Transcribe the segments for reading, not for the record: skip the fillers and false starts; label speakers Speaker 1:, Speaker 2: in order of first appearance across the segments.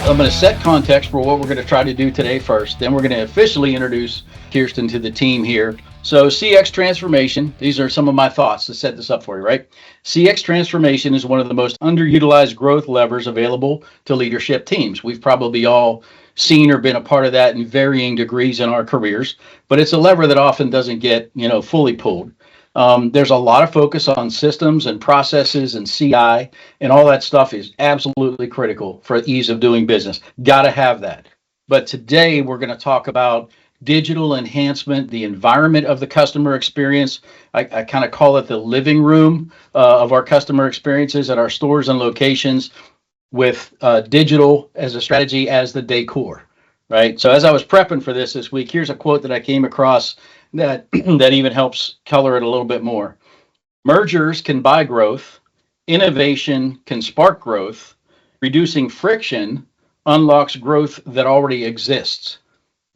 Speaker 1: I'm going to set context for what we're going to try to do today first. Then we're going to officially introduce Kirsten to the team here. So CX transformation, these are some of my thoughts to set this up for you, right? CX transformation is one of the most underutilized growth levers available to leadership teams. We've probably all seen or been a part of that in varying degrees in our careers, but it's a lever that often doesn't get, fully pulled. There's a lot of focus on systems and processes and CI, and all that stuff is absolutely critical for ease of doing business. Got to have that. But today we're going to talk about digital enhancement, the environment of the customer experience. I kind of call it the living room of our customer experiences at our stores and locations, with digital as a strategy as the decor, right? So as I was prepping for this week, here's a quote that I came across that even helps color it a little bit more. Mergers can buy growth, innovation can spark growth, reducing friction unlocks growth that already exists.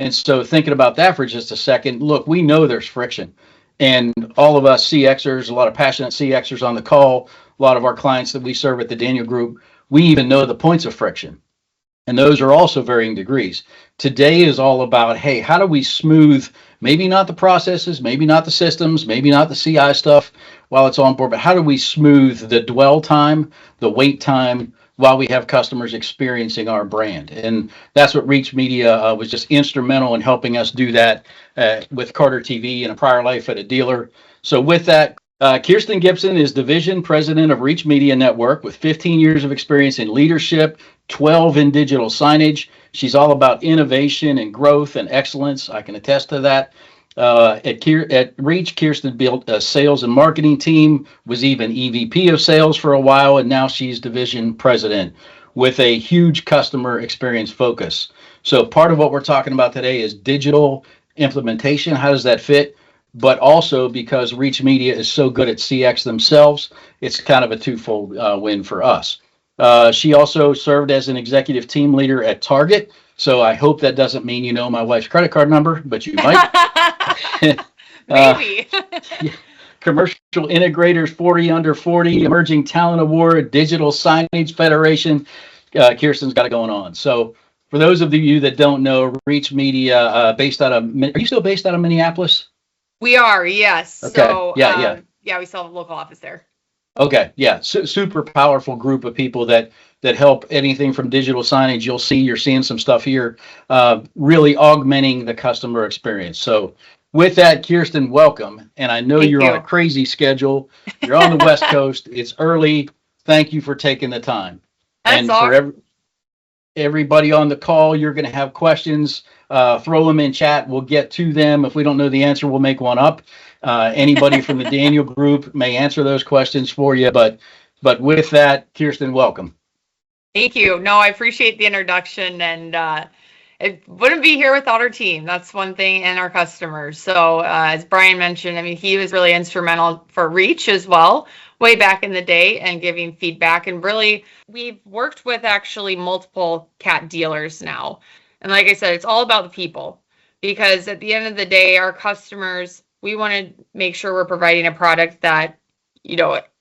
Speaker 1: And so thinking about that for just a second, look, we know there's friction. And all of us CXers, a lot of passionate CXers on the call, a lot of our clients that we serve at the Daniel Group, we even know the points of friction. And those are also varying degrees. Today is all about, hey, how do we smooth, maybe not the processes, maybe not the systems, maybe not the CI stuff while it's on board, but how do we smooth the dwell time, the wait time, while we have customers experiencing our brand? And that's what Reach Media was just instrumental in helping us do that with Carter TV and a prior life at a dealer. So with that, Kirsten Gibson is Division President of Reach Media Network with 15 years of experience in leadership, 12 in digital signage. She's all about innovation and growth and excellence. I can attest to that. At Reach, Kirsten built a sales and marketing team, was even EVP of sales for a while, and now she's division president with a huge customer experience focus. So part of what we're talking about today is digital implementation. How does that fit? But also because Reach Media is so good at CX themselves, it's kind of a twofold win for us. She also served as an executive team leader at Target. So I hope that doesn't mean you know my wife's credit card number, but you might.
Speaker 2: Maybe.
Speaker 1: Commercial Integrators 40 Under 40, Emerging Talent Award, Digital Signage Federation. Kirsten's got it going on. So for those of you that don't know, Reach Media, based out of, are you still based out of Minneapolis?
Speaker 2: We are, yes.
Speaker 1: Okay.
Speaker 2: So,
Speaker 1: yeah,
Speaker 2: we still have a local office there.
Speaker 1: Okay, yeah, super powerful group of people that help anything from digital signage. You're seeing some stuff here, really augmenting the customer experience. So with that, Kirsten, welcome. And I know you're on a crazy schedule. You're on the West Coast. It's early. Thank you for taking the time.
Speaker 2: That's all.
Speaker 1: For everybody on the call, you're going to have questions. Throw them in chat. We'll get to them. If we don't know the answer, we'll make one up. Anybody from the Daniel Group may answer those questions for you. But with that, Kirsten, welcome.
Speaker 2: Thank you. No, I appreciate the introduction, and it wouldn't be here without our team. That's one thing, and our customers. So as Bryan mentioned, I mean, he was really instrumental for Reach as well, way back in the day, and giving feedback. And really, we've worked with actually multiple cat dealers now. And like I said, it's all about the people, because at the end of the day, our customers, we want to make sure we're providing a product that,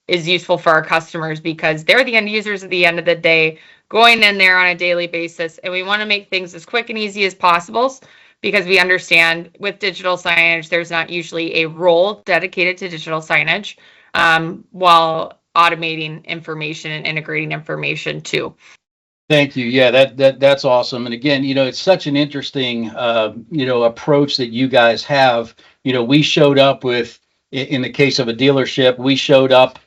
Speaker 2: is useful for our customers, because they're the end users at the end of the day, going in there on a daily basis. And we want to make things as quick and easy as possible, because we understand with digital signage, there's not usually a role dedicated to digital signage, while automating information and integrating information too.
Speaker 1: Thank you. Yeah, that's awesome. And again, it's such an interesting, approach that you guys have. We showed up with, in the case of a dealership, we showed up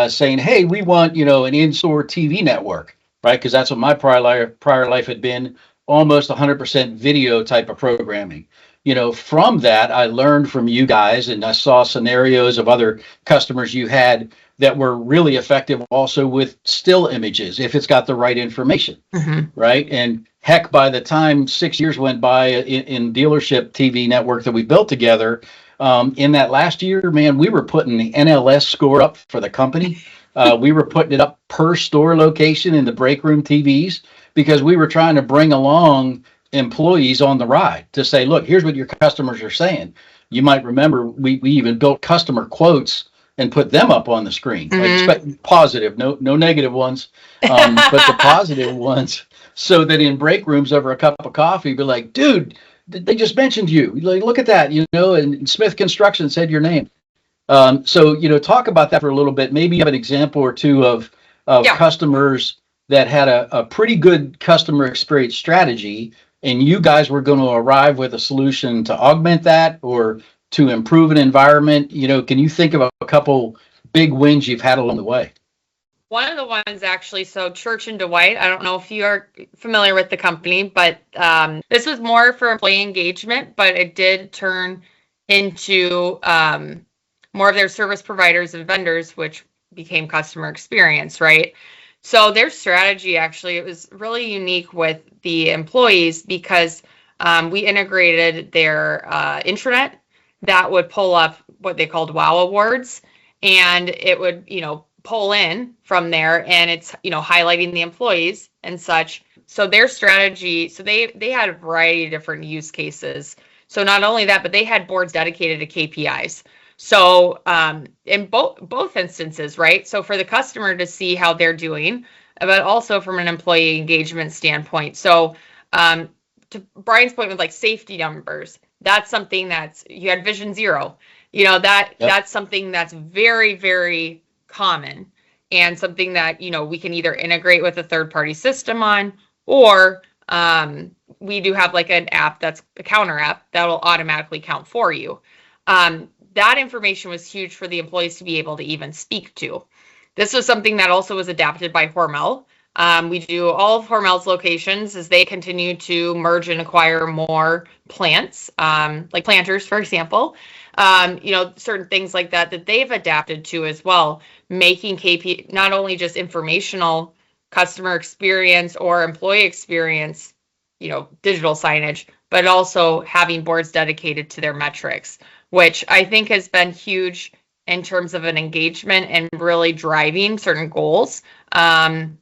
Speaker 1: saying, hey, we want, an in-store TV network, right? Because that's what my prior life had been, almost 100% video type of programming. From that, I learned from you guys, and I saw scenarios of other customers you had that were really effective also with still images, if it's got the right information, right? And heck, by the time 6 years went by in dealership TV network that we built together, in that last year, man, we were putting the NLS score up for the company. We were putting it up per store location in the break room TVs, because we were trying to bring along employees on the ride to say, look, here's what your customers are saying. You might remember we even built customer quotes and put them up on the screen, like positive, no negative ones, but the positive ones so that in break rooms over a cup of coffee, be like, dude, they just mentioned you. Like, look at that, and Smith Construction said your name. So, talk about that for a little bit. Maybe you have an example or two of
Speaker 2: Yeah.
Speaker 1: customers that had a pretty good customer experience strategy, and you guys were going to arrive with a solution to augment that or to improve an environment. Can you think of a couple big wins you've had along the way?
Speaker 2: One of the ones actually, so Church and Dwight, I don't know if you are familiar with the company, but this was more for employee engagement, but it did turn into more of their service providers and vendors, which became customer experience, right? So their strategy actually, it was really unique with the employees because we integrated their intranet that would pull up what they called WOW awards, and it would, pull in from there, and it's, highlighting the employees and such. So their strategy, so they had a variety of different use cases. So not only that, but they had boards dedicated to KPIs. So in both instances, right? So for the customer to see how they're doing, but also from an employee engagement standpoint. So to Bryan's point with like safety numbers, that's something that's, you had Vision Zero. That's something that's very, very common and something that, we can either integrate with a third party system on, or we do have like an app that's a counter app that will automatically count for you. That information was huge for the employees to be able to even speak to. This was something that also was adapted by Hormel. We do all of Hormel's locations as they continue to merge and acquire more plants, like planters, for example. Certain things like that they've adapted to as well, making KP not only just informational customer experience or employee experience, digital signage, but also having boards dedicated to their metrics, which I think has been huge in terms of an engagement and really driving certain goals. And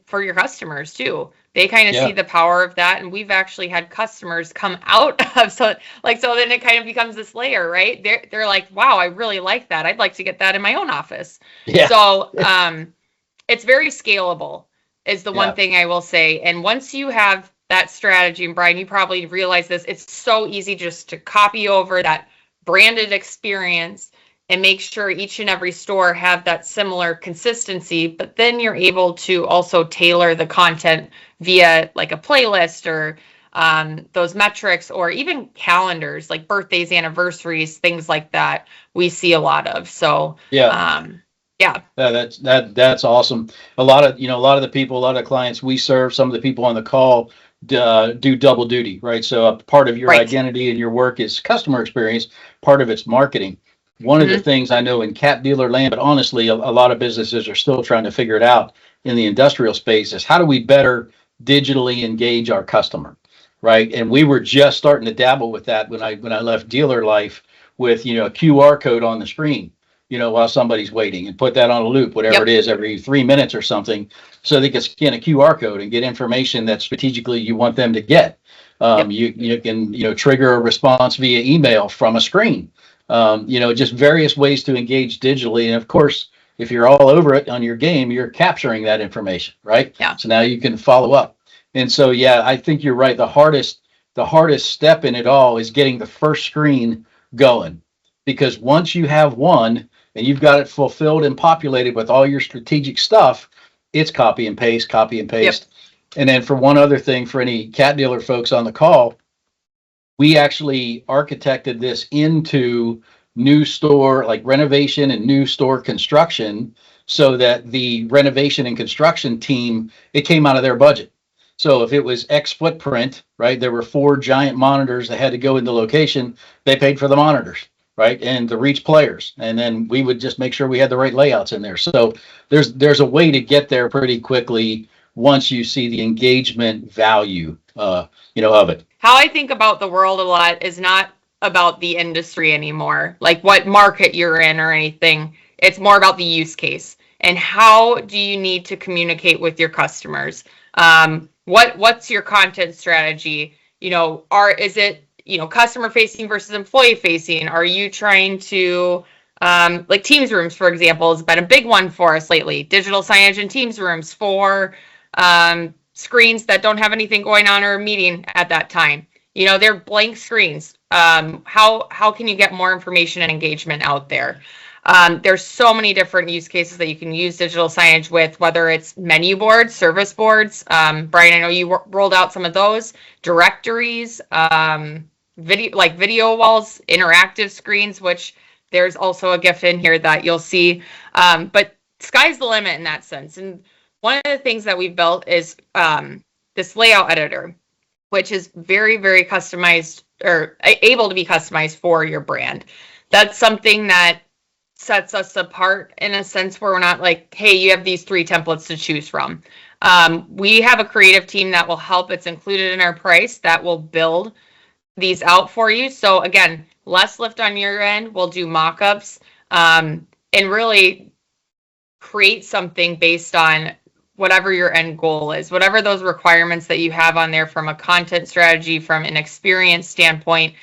Speaker 2: for your customers too, they kind of see the power of that. And we've actually had customers come out of, so then it kind of becomes this layer, right? They're like, wow, I really like that. I'd like to get that in my own office. Yeah. So it's very scalable is the one thing I will say. And once you have that strategy, and Bryan, you probably realize this, it's so easy just to copy over that branded experience and make sure each and every store have that similar consistency, but then you're able to also tailor the content via like a playlist or those metrics, or even calendars like birthdays, anniversaries, things like that we see a lot of. So
Speaker 1: that's awesome. A lot of the people, a lot of the clients we serve, some of the people on the call do double duty, right? So a part of your identity and your work is customer experience, part of it's marketing. One of the things I know in cat dealer land, but honestly, a lot of businesses are still trying to figure it out in the industrial space, is how do we better digitally engage our customer, right? And we were just starting to dabble with that when I left dealer life with, a QR code on the screen, while somebody's waiting, and put that on a loop, whatever it is, every 3 minutes or something, so they can scan a QR code and get information that strategically you want them to get. You can, trigger a response via email from a screen. Just various ways to engage digitally. And of course, if you're all over it on your game, you're capturing that information, right? Yeah. So now you can follow up. And so, I think you're right. The hardest step in it all is getting the first screen going, because once you have one and you've got it fulfilled and populated with all your strategic stuff, it's copy and paste. Yep. And then for one other thing, for any cat dealer folks on the call, we actually architected this into new store, like renovation and new store construction, so that the renovation and construction team, it came out of their budget. So if it was X footprint, right, there were 4 giant monitors that had to go in the location, they paid for the monitors, right, and the reach players. And then we would just make sure we had the right layouts in there. So there's a way to get there pretty quickly once you see the engagement value, of it.
Speaker 2: How I think about the world a lot is not about the industry anymore, like what market you're in or anything. It's more about the use case and how do you need to communicate with your customers. What's your content strategy? Is it customer facing versus employee facing? Are you trying to like Teams rooms, for example, has been a big one for us lately. Digital signage in Teams rooms for screens that don't have anything going on or a meeting at that time. They're blank screens. How can you get more information and engagement out there? There's so many different use cases that you can use digital signage with, whether it's menu boards, service boards. Brian, I know you rolled out some of those, directories, video walls, interactive screens, which there's also a GIF in here that you'll see. But sky's the limit in that sense. And one of the things that we've built is this layout editor, which is very, very customized or able to be customized for your brand. That's something that sets us apart in a sense where we're not like, hey, you have these 3 templates to choose from. We have a creative team that will help. It's included in our price that will build these out for you. So again, less lift on your end. We'll do mock-ups and really create something based on whatever your end goal is, whatever those requirements that you have on there from a content strategy, from an experience standpoint,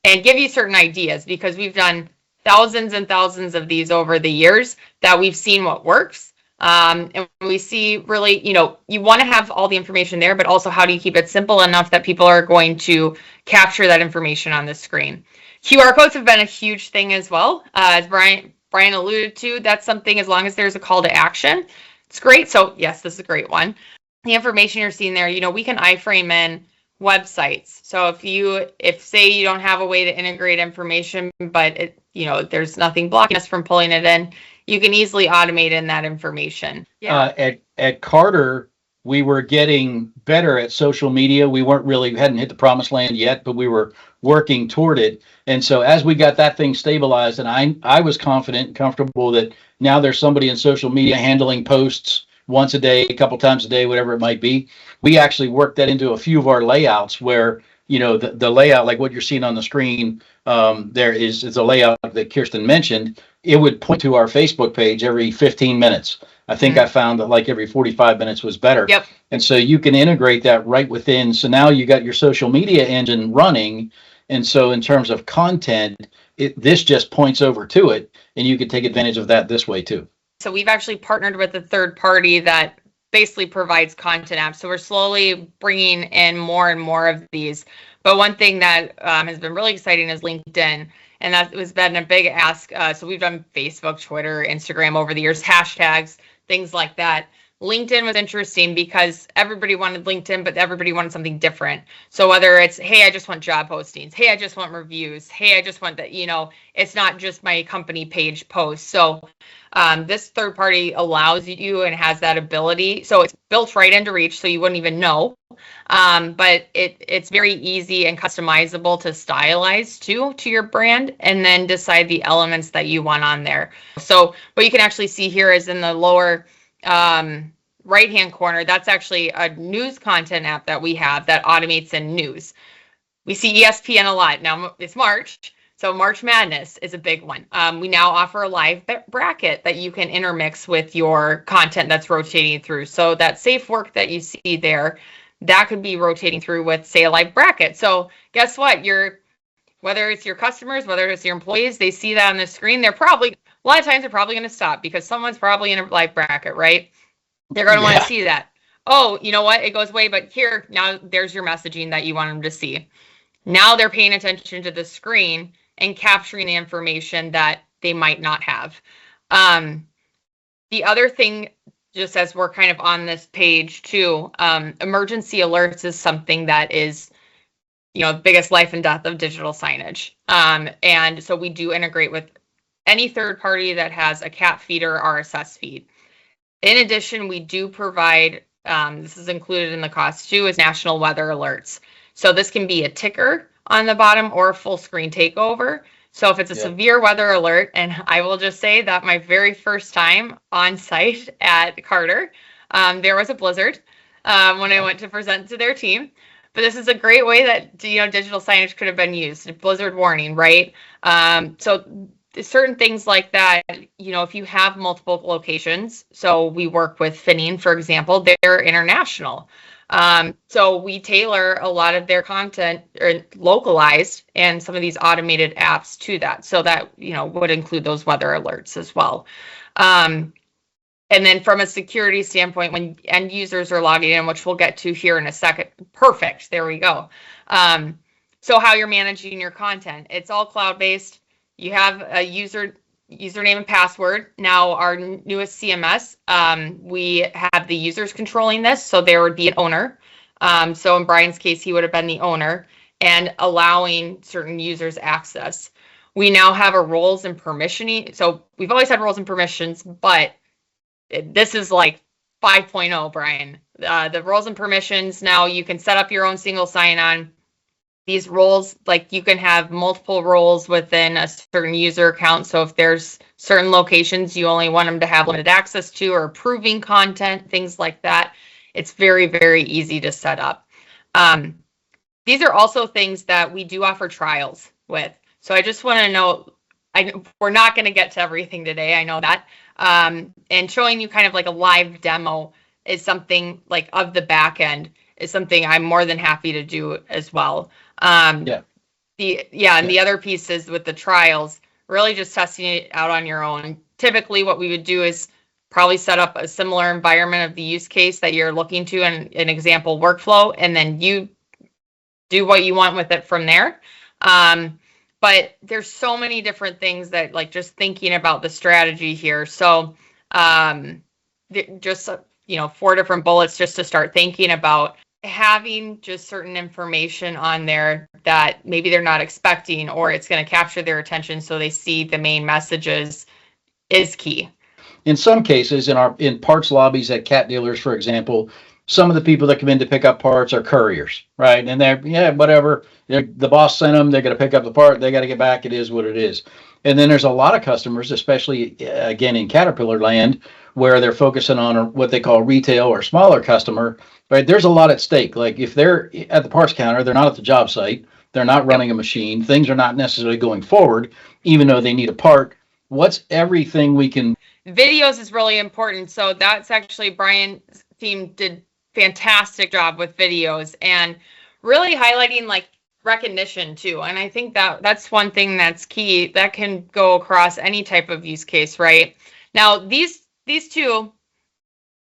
Speaker 2: and give you certain ideas, because we've done thousands and thousands of these over the years that we've seen what works. And we see really, you want to have all the information there, but also how do you keep it simple enough that people are going to capture that information on the screen? QR codes have been a huge thing as well. As Brian alluded to, that's something, as long as there's a call to action, it's great. So yes, this is a great one. The information you're seeing there, we can iframe in websites. So if say you don't have a way to integrate information, but there's nothing blocking us from pulling it in, you can easily automate in that information.
Speaker 1: Yeah. At Carter, we were getting better at social media. We hadn't hit the promised land yet, but we were working toward it. And so as we got that thing stabilized, and I was confident and comfortable that now there's somebody in social media handling posts once a day, a couple times a day, whatever it might be. We actually worked that into a few of our layouts where, the layout, like what you're seeing on the screen, there is a layout that Kirsten mentioned. It would point to our Facebook page every 15 minutes. I think I found that like every 45 minutes was better.
Speaker 2: Yep.
Speaker 1: And so you can integrate that right within. So now you got your social media engine running. And so in terms of content, this just points over to it, and you can take advantage of that this way too.
Speaker 2: So we've actually partnered with a third party that basically provides content apps. So we're slowly bringing in more and more of these. But one thing that has been really exciting is LinkedIn. And that has been a big ask. So we've done Facebook, Twitter, Instagram over the years, hashtags, things like that. LinkedIn was interesting because everybody wanted LinkedIn, but everybody wanted something different. So whether it's, hey, I just want job postings. Hey, I just want reviews. Hey, I just want that, it's not just my company page post. So this third party allows you and has that ability. So it's built right into Reach, so you wouldn't even know. But it's very easy and customizable to stylize to your brand, and then decide the elements that you want on there. So what you can actually see here is in the lower right hand corner, that's actually a news content app that we have that automates in news. We see ESPN a lot. Now it's March, so March Madness is a big one. We now offer a live bracket that you can intermix with your content that's rotating through. So that safe work that you see there, that could be rotating through with, say, a live bracket. So guess what? Whether it's your customers, whether it's your employees, they see that on the screen, a lot of times they're probably going to stop because someone's probably in a live bracket, right? They're going to want to see that. Oh, you know what? It goes away, but here, now there's your messaging that you want them to see. Now they're paying attention to the screen and capturing the information that they might not have. The other thing, just as we're kind of on this page too, emergency alerts is something that is, biggest life and death of digital signage. And so we do integrate with any third party that has a CAP feed or RSS feed. In addition, we do provide, this is included in the cost too, is national weather alerts. So this can be a ticker on the bottom or a full screen takeover. So if it's a severe weather alert, and I will just say that my very first time on site at Carter, there was a blizzard when I went to present to their team. But this is a great way that, digital signage could have been used, a blizzard warning, right? So certain things like that, if you have multiple locations, so we work with Finning, for example, they're international. So we tailor a lot of their content or localized and some of these automated apps to that. So that, would include those weather alerts as well. And then from a security standpoint, when end users are logging in, which we'll get to here in a second, perfect, there we go. So how you're managing your content, it's all cloud-based. You have a username and password. Now our newest CMS, we have the users controlling this, so there would be an owner. So in Bryan's case, he would have been the owner and allowing certain users access. We now have a roles and permissioning. So we've always had roles and permissions, but this is like 5.0, Bryan. The roles and permissions, now you can set up your own single sign-on. These roles, like you can have multiple roles within a certain user account. So if there's certain locations you only want them to have limited access to or approving content, things like that, it's very, very easy to set up. These are also things that we do offer trials with. So I just want to know, we're not going to get to everything today. I know that. And showing you kind of like a live demo is something like of the back end is something I'm more than happy to do as well. And the other pieces with the trials, really just testing it out on your own. Typically what we would do is probably set up a similar environment of the use case that you're looking to in an example workflow, and then you do what you want with it from there. But there's so many different things that, like, just thinking about the strategy here. So just, 4 different bullets just to start thinking about having just certain information on there that maybe they're not expecting, or it's going to capture their attention so they see the main messages is key.
Speaker 1: In some cases, in parts lobbies at cat dealers, for example, some of the people that come in to pick up parts are couriers, right? And they're, whatever, the boss sent them, they're going to pick up the part, they got to get back, it is what it is. And then there's a lot of customers, especially, again, in Caterpillar land, where they're focusing on what they call retail or smaller customer, right? There's a lot at stake. Like if they're at the parts counter, they're not at the job site, they're not running a machine, things are not necessarily going forward, even though they need a part. What's everything we can...
Speaker 2: Videos is really important. So that's actually Bryan's team did fantastic job with videos and really highlighting like recognition too. And I think that that's one thing that's key that can go across any type of use case, right? Now these two,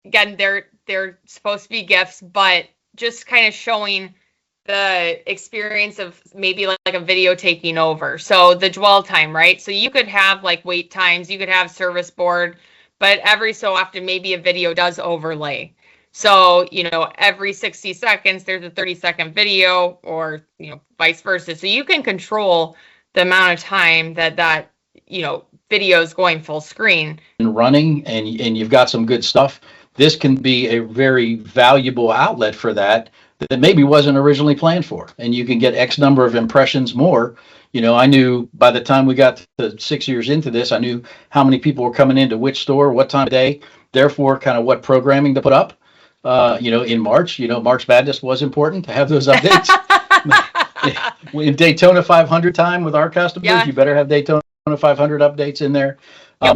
Speaker 2: again, they're supposed to be GIFs, but just kind of showing the experience of maybe like a video taking over. So the dwell time, right? So you could have like wait times, you could have service board, but every so often maybe a video does overlay. So, every 60 seconds, there's a 30-second video, or, vice versa. So you can control the amount of time that video is going full screen.
Speaker 1: And running, and you've got some good stuff. This can be a very valuable outlet for that maybe wasn't originally planned for. And you can get X number of impressions more. I knew by the time we got to 6 years into this, I knew how many people were coming into which store, what time of day, therefore kind of what programming to put up. In March, March Madness was important to have those updates. In Daytona 500 time with our customers, You better have Daytona 500 updates in there.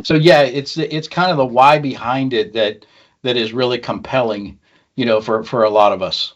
Speaker 1: So it's kind of the why behind it that is really compelling, for a lot of us.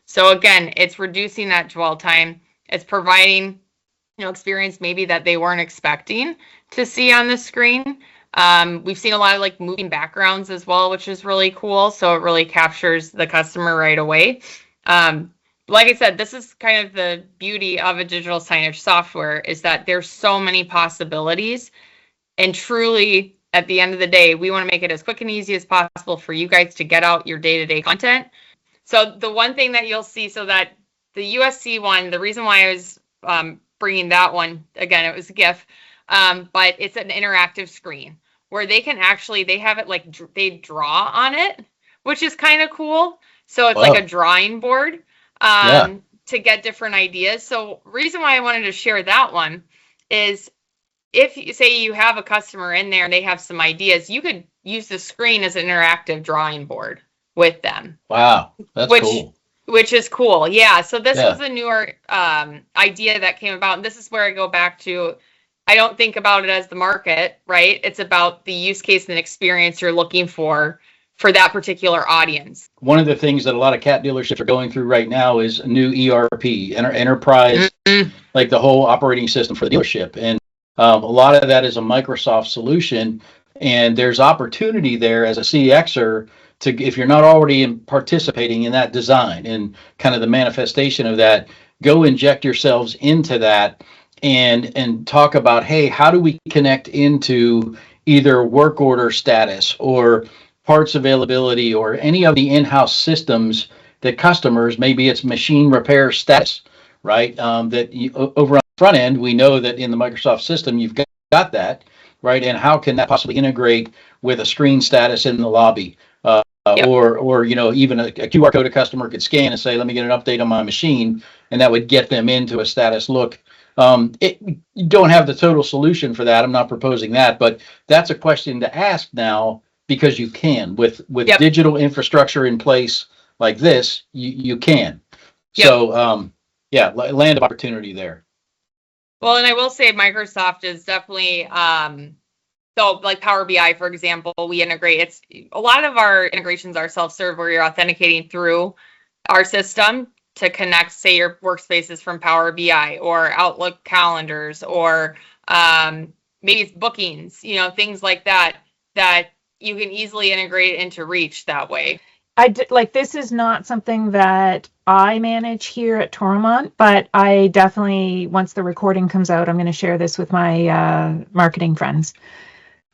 Speaker 2: So again, it's reducing that dwell time. It's providing, experience maybe that they weren't expecting to see on the screen. We've seen a lot of like moving backgrounds as well, which is really cool. So it really captures the customer right away. Like I said, this is kind of the beauty of a digital signage software, is that there's so many possibilities. And truly, at the end of the day, we want to make it as quick and easy as possible for you guys to get out your day-to-day content. So the one thing that you'll see, so that the USC one, the reason why I was bringing that one, again, it was a GIF, but it's an interactive screen. where they have it like they draw on it, which is kind of cool. So it's like a
Speaker 1: Wow.
Speaker 2: drawing board
Speaker 1: Yeah.
Speaker 2: to get different ideas. So reason why I wanted to share that one is if you say you have a customer in there and they have some ideas, you could use the screen as an interactive drawing board with them,
Speaker 1: Wow. That's
Speaker 2: which
Speaker 1: cool.
Speaker 2: which is cool. Yeah. So this was
Speaker 1: Yeah.
Speaker 2: a newer idea that came about. And this is where I go back to, I don't think about it as the market, right? It's about the use case and experience you're looking for that particular audience.
Speaker 1: One of the things that a lot of cat dealerships are going through right now is a new ERP, enterprise,
Speaker 2: Mhm.
Speaker 1: like the whole operating system for the dealership. And a lot of that is a Microsoft solution. And there's opportunity there as a CXer to, if you're not already participating in that design and kind of the manifestation of that, go inject yourselves into that and talk about, hey, how do we connect into either work order status or parts availability or any of the in-house systems that customers, maybe it's machine repair status, right? That you, over on the front end, we know that in the Microsoft system, you've got that, right? And how can that possibly integrate with a screen status in the lobby?
Speaker 2: Yep.
Speaker 1: Or even a QR code a customer could scan and say, let me get an update on my machine, and that would get them into a status look. You don't have the total solution for that. I'm not proposing that, but that's a question to ask now because you can with
Speaker 2: Yep.
Speaker 1: digital infrastructure in place like this, you can.
Speaker 2: Yep.
Speaker 1: So yeah, land of opportunity there.
Speaker 2: Well, and I will say Microsoft is definitely so like Power BI, for example, we integrate. It's a lot of our integrations are self-serve where you're authenticating through our system to connect, say, your workspaces from Power BI or Outlook calendars or maybe it's bookings, things like that you can easily integrate into Reach that way.
Speaker 3: This is not something that I manage here at Toromont, but I definitely, once the recording comes out, I'm going to share this with my marketing friends.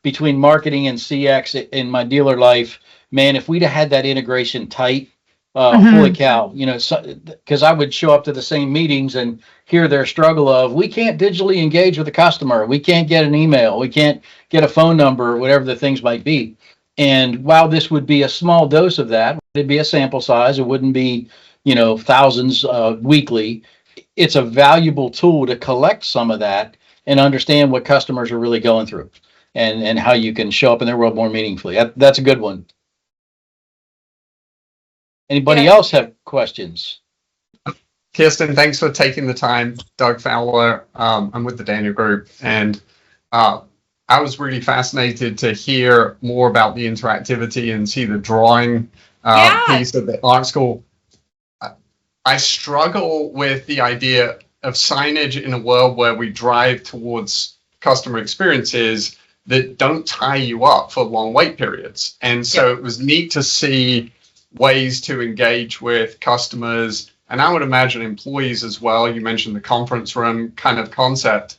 Speaker 1: Between marketing and CX in my dealer life, man, if we'd have had that integration tight, holy cow, because I would show up to the same meetings and hear their struggle of, we can't digitally engage with the customer. We can't get an email. We can't get a phone number, whatever the things might be. And while this would be a small dose of that, it'd be a sample size. It wouldn't be, thousands weekly. It's a valuable tool to collect some of that and understand what customers are really going through and how you can show up in their world more meaningfully. That's a good one. Anybody else have questions?
Speaker 4: Kirsten, thanks for taking the time. Doug Fowler, I'm with the Daniel Group, and I was really fascinated to hear more about the interactivity and see the drawing piece of the art school. I struggle with the idea of signage in a world where we drive towards customer experiences that don't tie you up for long wait periods. And so it was neat to see ways to engage with customers, and I would imagine employees as well. You mentioned the conference room kind of concept.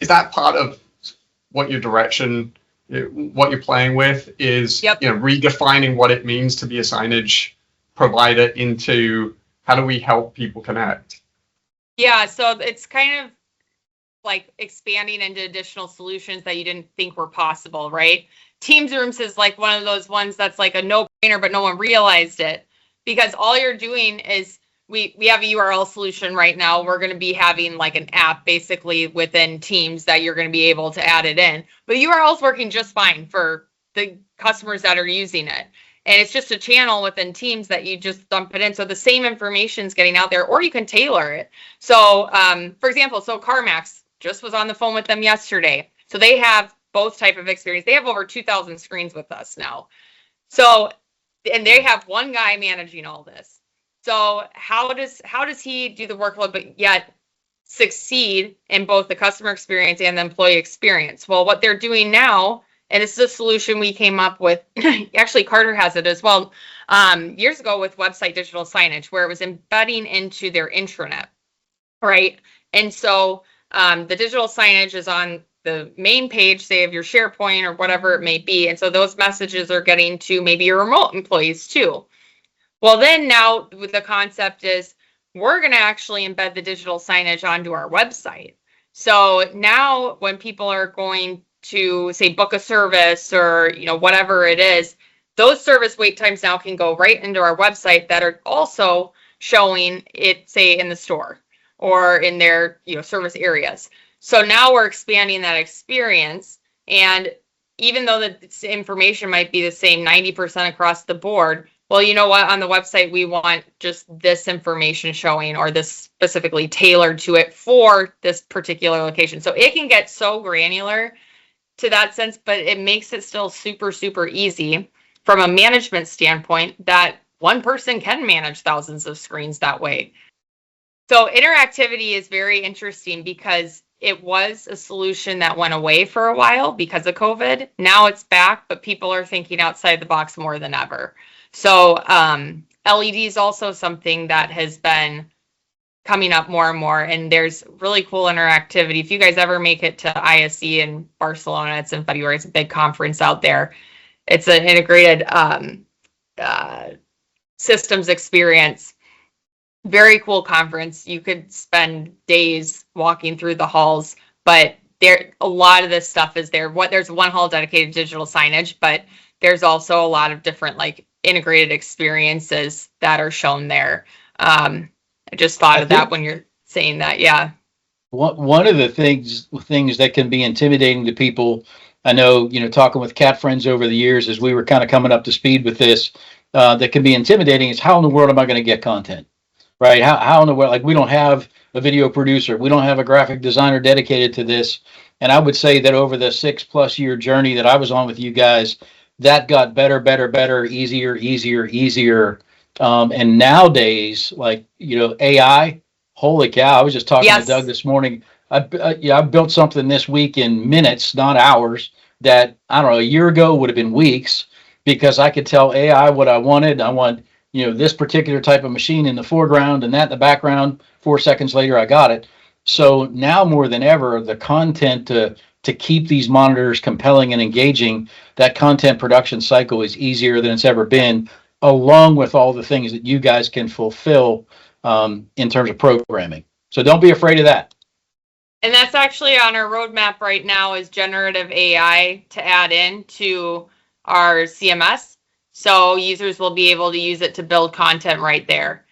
Speaker 4: Is that part of what your direction, what you're playing with is, redefining what it means to be a signage provider into how do we help people connect?
Speaker 2: Yeah, so it's kind of like expanding into additional solutions that you didn't think were possible, right? Teams Rooms is like one of those ones that's like a no-brainer, but no one realized it because all you're doing is we have a URL solution right now. We're going to be having like an app basically within Teams that you're going to be able to add it in. But URL is working just fine for the customers that are using it. And it's just a channel within Teams that you just dump it in. So the same information is getting out there, or you can tailor it. So, for example, CarMax, just was on the phone with them yesterday. So they have both type of experience. They have over 2,000 screens with us now. So, and they have one guy managing all this. So how does he do the workload, but yet succeed in both the customer experience and the employee experience? Well, what they're doing now, and this is a solution we came up with, actually Carter has it as well, years ago with website digital signage, where it was embedding into their intranet, right? And so the digital signage is on the main page, say of your SharePoint or whatever it may be. And so those messages are getting to maybe your remote employees too. Well, then now with the concept is we're going to actually embed the digital signage onto our website. So now when people are going to say book a service or, whatever it is, those service wait times now can go right into our website that are also showing it, say, in the store or in their, service areas. So now we're expanding that experience. And even though the information might be the same 90% across the board, well, you know what? On the website, we want just this information showing, or this specifically tailored to it for this particular location. So it can get so granular to that sense, but it makes it still super, super easy from a management standpoint that one person can manage thousands of screens that way. So interactivity is very interesting because it was a solution that went away for a while because of COVID. Now it's back, but people are thinking outside the box more than ever. So LED is also something that has been coming up more and more, and there's really cool interactivity. If you guys ever make it to ISE in Barcelona, it's in February. It's a big conference out there. It's an integrated systems experience. Very cool conference. You could spend days walking through the halls, but a lot of this stuff is there. There's one hall dedicated to digital signage, but there's also a lot of different integrated experiences that are shown there. I just thought of that when you're saying that. Yeah.
Speaker 1: One of the things that can be intimidating to people, I know, talking with cat friends over the years as we were kind of coming up to speed with this, that can be intimidating is how in the world am I going to get content, right? How in the world, we don't have a video producer. We don't have a graphic designer dedicated to this. And I would say that over the 6+ year journey that I was on with you guys, that got better, easier. And nowadays, AI, holy cow, I was just talking to Doug this morning. I built something this week in minutes, not hours, that, I don't know, a year ago would have been weeks, because I could tell AI what I wanted. I want, this particular type of machine in the foreground and that in the background. 4 seconds later, I got it. So now more than ever, the content to keep these monitors compelling and engaging, that content production cycle is easier than it's ever been, along with all the things that you guys can fulfill in terms of programming. So don't be afraid of that.
Speaker 2: And that's actually on our roadmap right now, is generative AI to add in to our CMS. So users will be able to use it to build content right there.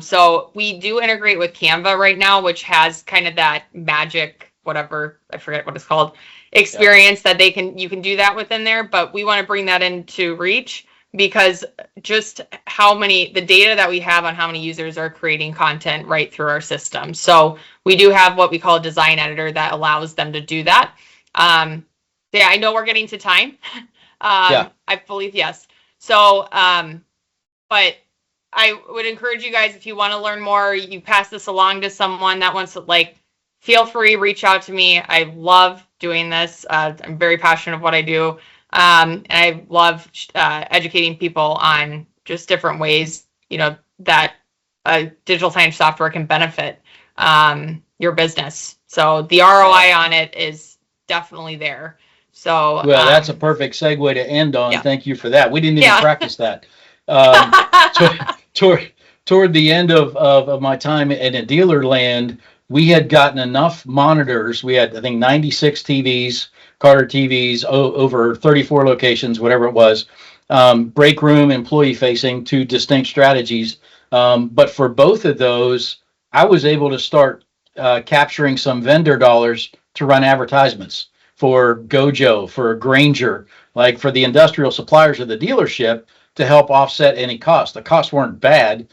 Speaker 2: So we do integrate with Canva right now, which has kind of that magic, whatever, I forget what it's called, experience that you can do that within there. But we want to bring that into Reach, because just the data that we have on how many users are creating content right through our system. So we do have what we call a design editor that allows them to do that. I know we're getting to time. I believe, yes. So, but I would encourage you guys, if you want to learn more, you pass this along to someone that wants to, feel free, reach out to me. I love doing this. I'm very passionate of what I do. And I love educating people on just different ways, that digital signage software can benefit your business. So the ROI on it is definitely there. So
Speaker 1: that's a perfect segue to end on. Thank you for that. We didn't even practice that. Toward the end of my time in a dealer land, we had gotten enough monitors. We had, I think, 96 TVs, Carter TVs, over 34 locations, whatever it was. Break room, employee facing, 2 distinct strategies. But for both of those, I was able to start capturing some vendor dollars to run advertisements for Gojo, for Granger, for the industrial suppliers of the dealership, to help offset any cost. The costs weren't bad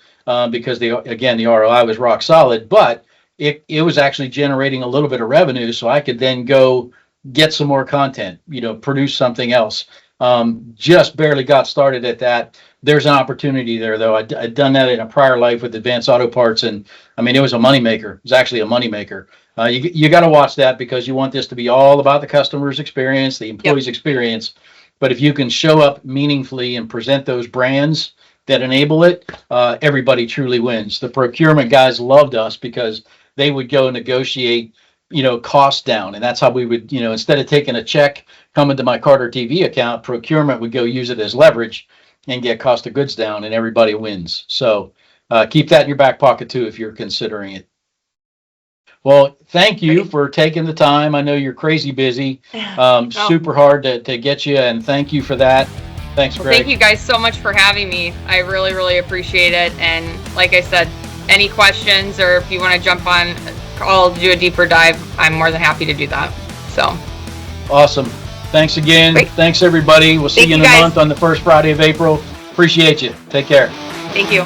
Speaker 1: because the ROI was rock solid, but it was actually generating a little bit of revenue, so I could then go get some more content, produce something else. Just barely got started at that. There's an opportunity there, though. I'd done that in a prior life with Advanced Auto Parts, and it was a moneymaker. It was actually a moneymaker. You got to watch that, because you want this to be all about the customer's experience, the employee's experience. But if you can show up meaningfully and present those brands that enable it, everybody truly wins. The procurement guys loved us because they would go negotiate, costs down. And that's how we would, instead of taking a check coming to my Carter TV account, procurement would go use it as leverage and get cost of goods down, and everybody wins. So keep that in your back pocket too if you're considering it. Well, thank you for taking the time. I know you're crazy busy, super hard to get you, and thank you for that. Thanks,
Speaker 2: Well,
Speaker 1: Greg.
Speaker 2: thank you guys so much for having me. I really, really appreciate it. And like I said, any questions or if you want to jump on, I'll do a deeper dive. I'm more than happy to do that. So
Speaker 1: Awesome. Thanks again.
Speaker 2: Great.
Speaker 1: Thanks, everybody. We'll see
Speaker 2: Thank
Speaker 1: you in
Speaker 2: you,
Speaker 1: a
Speaker 2: guys.
Speaker 1: month on the first Friday of April. Appreciate you. Take care.
Speaker 2: thank you.